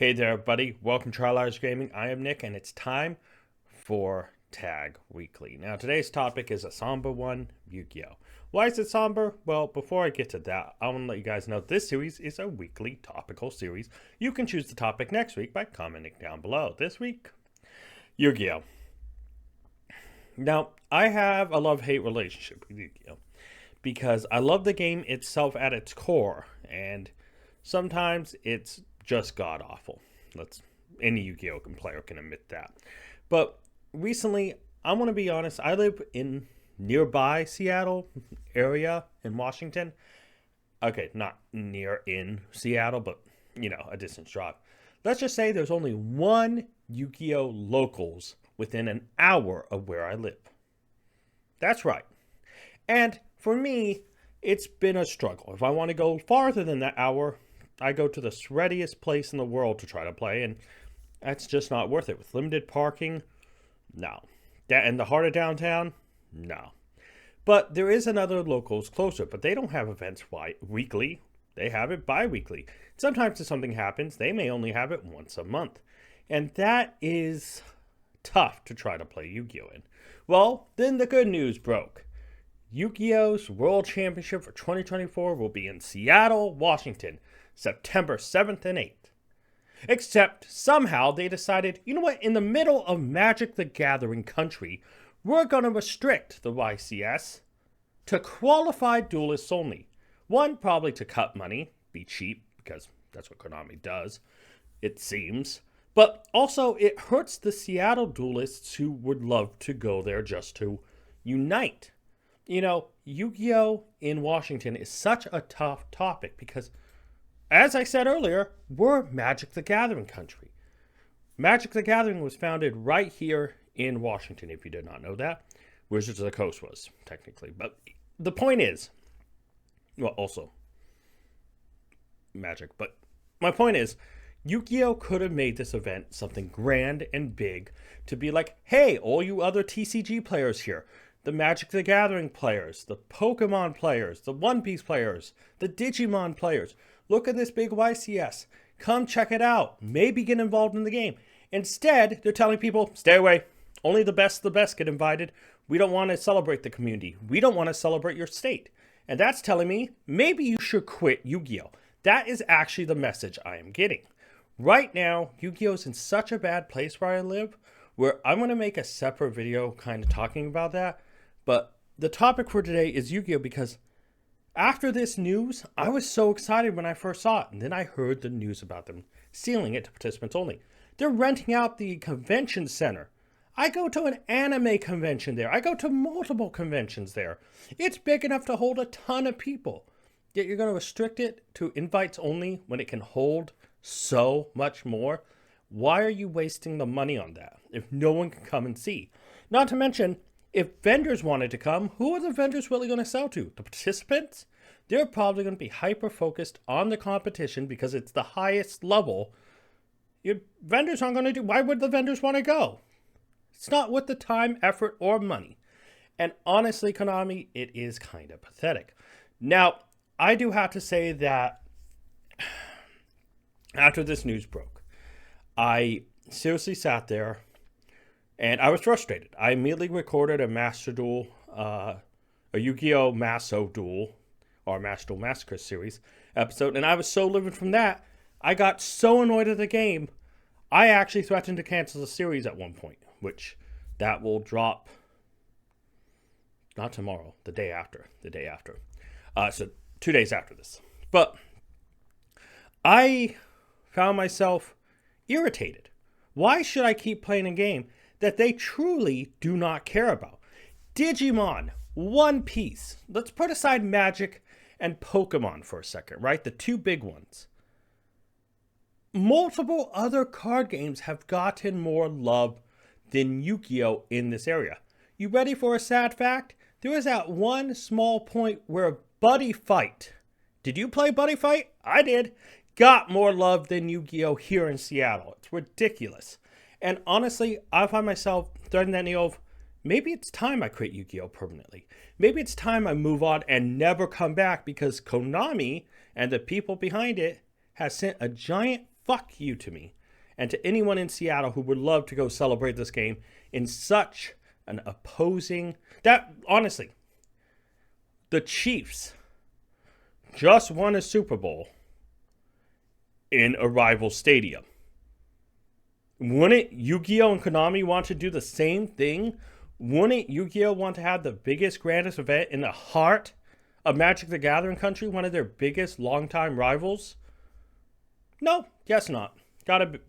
Hey there, everybody. Welcome to Trial Gaming. I am Nick, and it's time for Tag Weekly. Now, today's topic is a somber one, Yugioh. Why is it somber? Well, before I get to that, I want to let you guys know this series is a weekly topical series. You can choose the topic next week by commenting down below. This week, Yugioh. Now, I have a love-hate relationship with Yugioh because I love the game itself at its core, and sometimes it's just god awful. Any Yu-Gi-Oh player can admit that. But recently, I want to be honest, I live in nearby Seattle area in Washington. Okay, not near in Seattle, but a distance drive. Let's just say there's only one Yu-Gi-Oh locals within an hour of where I live. That's right. And for me, it's been a struggle. If I want to go farther than that hour, I go to the sweatiest place in the world to try to play, and that's just not worth it. With limited parking, no. That in the heart of downtown, no. But there is another locals closer, but they don't have events weekly. They have it bi-weekly. Sometimes if something happens, they may only have it once a month. And that is tough to try to play Yu-Gi-Oh in. Well, then the good news broke. Yu-Gi-Oh's World Championship for 2024 will be in Seattle, Washington, September 7th and 8th. Except somehow they decided, you know what, in the middle of Magic the Gathering country, we're going to restrict the YCS to qualified duelists only. One, probably to cut money, be cheap, because that's what Konami does, it seems. But also, it hurts the Seattle duelists who would love to go there just to unite. Yu-Gi-Oh! In Washington is such a tough topic because, as I said earlier, we're Magic the Gathering country. Magic the Gathering was founded right here in Washington, if you did not know that. Wizards of the Coast was, technically. But the point is, well, also Magic, but my point is, Yu-Gi-Oh! Could have made this event something grand and big to be like, hey, all you other TCG players here, the Magic the Gathering players, the Pokemon players, the One Piece players, the Digimon players, look at this big YCS. Come check it out. Maybe get involved in the game. Instead, they're telling people, stay away. Only the best get invited. We don't want to celebrate the community. We don't want to celebrate your state. And that's telling me, maybe you should quit Yu-Gi-Oh! That is actually the message I am getting. Right now, Yu-Gi-Oh! Is in such a bad place where I live, where I'm going to make a separate video kind of talking about that. But the topic for today is Yu-Gi-Oh! Because after this news, I was so excited when I first saw it. And then I heard the news about them sealing it to participants only. They're renting out the convention center. I go to an anime convention there. I go to multiple conventions there. It's big enough to hold a ton of people. Yet you're going to restrict it to invites only when it can hold so much more. Why are you wasting the money on that if no one can come and see? Not to mention, if vendors wanted to come, who are the vendors really going to sell to? The participants? They're probably going to be hyper-focused on the competition because it's the highest level. Your vendors aren't going to do... Why would the vendors want to go? It's not worth the time, effort, or money. And honestly, Konami, it is kind of pathetic. Now, I do have to say that after this news broke, I seriously sat there and I was frustrated. I immediately recorded a Master Duel, a Yu-Gi-Oh! Maso Duel, or Master Duel Massacre series episode, and I was so livid from that, I got so annoyed at the game, I actually threatened to cancel the series at one point, which that will drop, not tomorrow, the day after. So 2 days after this. But I found myself irritated. Why should I keep playing a game that they truly do not care about? Digimon, One Piece. Let's put aside Magic and Pokemon for a second, right? The two big ones. Multiple other card games have gotten more love than Yu-Gi-Oh! In this area. You ready for a sad fact? There was that one small point where Buddy Fight. Did you play Buddy Fight? I did. Got more love than Yu-Gi-Oh! Here in Seattle. It's ridiculous. And honestly, I find myself threading that needle of, maybe it's time I quit Yu-Gi-Oh! Permanently. Maybe it's time I move on and never come back because Konami and the people behind it has sent a giant fuck you to me and to anyone in Seattle who would love to go celebrate this game in such an opposing... That, honestly, the Chiefs just won a Super Bowl in a rival stadium. Wouldn't Yugioh and Konami want to do the same thing? Wouldn't Yugioh want to have the biggest, grandest event in the heart of Magic the Gathering country, one of their biggest longtime rivals? No, guess not. Gotta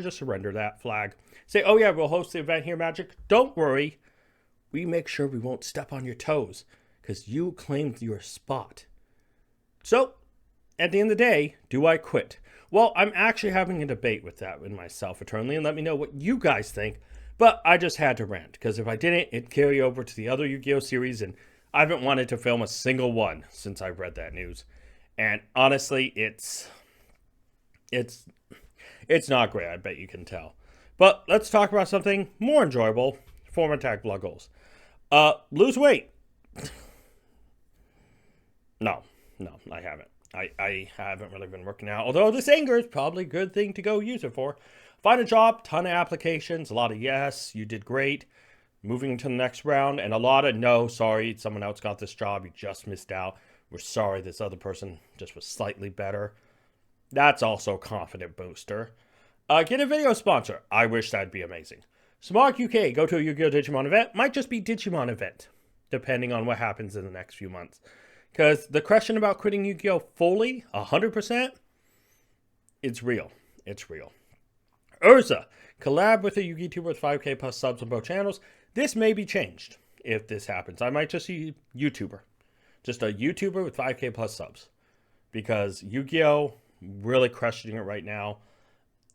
just surrender that flag. Say, oh yeah, we'll host the event here, Magic. Don't worry. We make sure we won't step on your toes because you claimed your spot. So, at the end of the day, do I quit? Well, I'm actually having a debate with that with myself eternally, and let me know what you guys think. But I just had to rant, because if I didn't, it'd carry over to the other Yu-Gi-Oh! Series, and I haven't wanted to film a single one since I read that news. And honestly, it's not great, I bet you can tell. But let's talk about something more enjoyable. Former Tag Blood Goals. Lose weight. No, I haven't. I haven't really been working out. Although this anger is probably a good thing to go use it for. Find a job, ton of applications, a lot of yes, you did great. Moving to the next round, and a lot of no, sorry, someone else got this job, you just missed out. We're sorry, this other person just was slightly better. That's also a confident booster. Get a video sponsor. I wish that'd be amazing. Smart UK, go to a Yu-Gi-Oh! Digimon event. Might just be Digimon event, depending on what happens in the next few months. Because the question about quitting Yu-Gi-Oh! Fully, 100%, it's real. It's real. Urza, collab with a Yu-Gi tuber with 5k plus subs on both channels. This may be changed if this happens. I might just see YouTuber. Just a YouTuber with 5k plus subs. Because Yu-Gi-Oh! Really crushing it right now.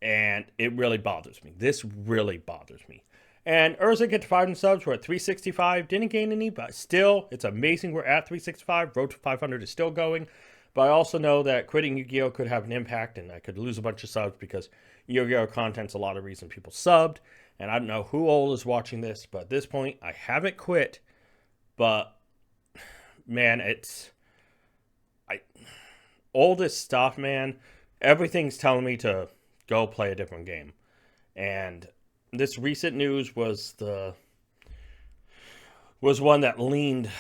And it really bothers me. This really bothers me. And Urza get to 500 subs. We're at 365. Didn't gain any, but still, it's amazing we're at 365. Road to 500 is still going. But I also know that quitting Yu-Gi-Oh! Could have an impact, and I could lose a bunch of subs because Yu-Gi-Oh! Content's a lot of reason people subbed. And I don't know who all is watching this, but at this point, I haven't quit. But, man, all this stuff, man, everything's telling me to go play a different game. And this recent news was one that leaned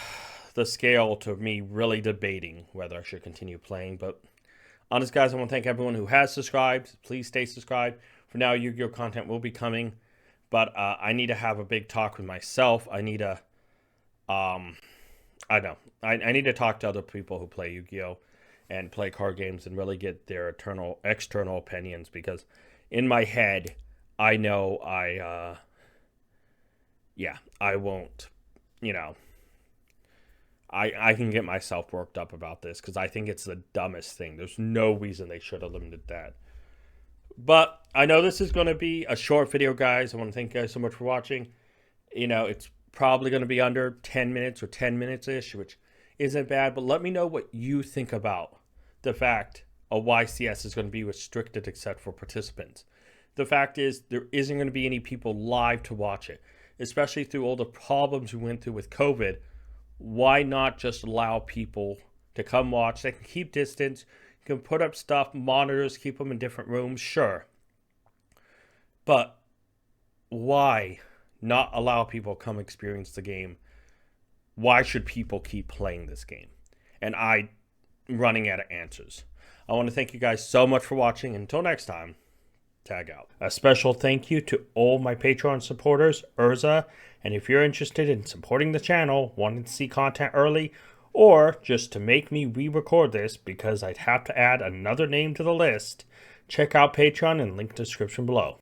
the scale to me really debating whether I should continue playing. But honest, guys, I want to thank everyone who has subscribed. Please stay subscribed. For now, Yu-Gi-Oh! Content will be coming. But I need to have a big talk with myself. I need to, I need to talk to other people who play Yu-Gi-Oh! And play card games and really get their external opinions. Because in my head, I know I won't, I can get myself worked up about this because I think it's the dumbest thing. There's no reason they should have limited that. But I know this is going to be a short video, guys. I want to thank you guys so much for watching. It's probably going to be under 10 minutes or 10 minutes-ish, which isn't bad. But let me know what you think about the fact of why CS is going to be restricted except for participants. The fact is, there isn't going to be any people live to watch it, especially through all the problems we went through with COVID. Why not just allow people to come watch? They can keep distance, you can put up stuff, monitors, keep them in different rooms, sure. But why not allow people to come experience the game? Why should people keep playing this game? And I'm running out of answers. I want to thank you guys so much for watching. Until next time. Tag out. A special thank you to all my Patreon supporters, Urza, and if you're interested in supporting the channel, wanting to see content early, or just to make me re-record this because I'd have to add another name to the list, check out Patreon and link description below.